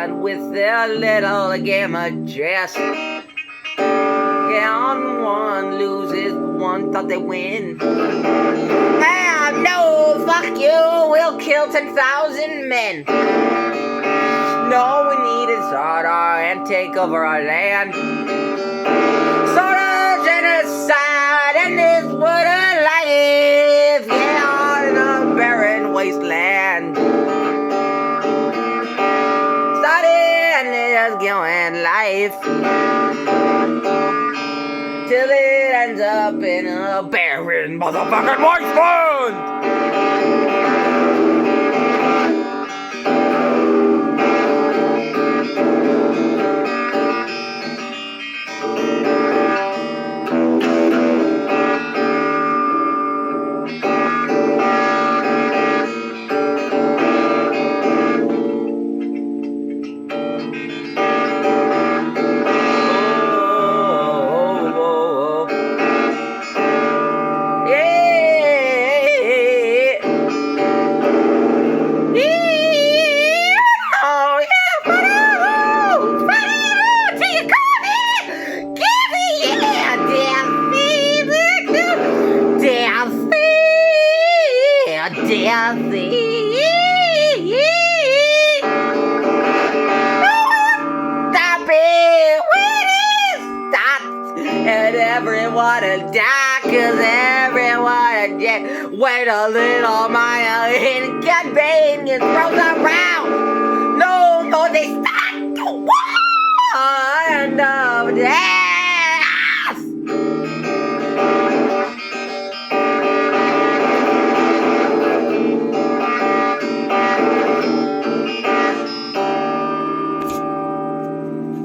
and with their little game of chess. Yeah, one loses, one thought they win. Ah, no, fuck you, we'll kill 10,000 men. No, we need is order and take over our land. Sort of genocide and this wouldn't life. Yeah, in a barren wasteland. Starting is going life till it ends up in a barren motherfucking wasteland. And everyone will die, 'cause everyone will dead. Wait a little, my inconvenience throws around.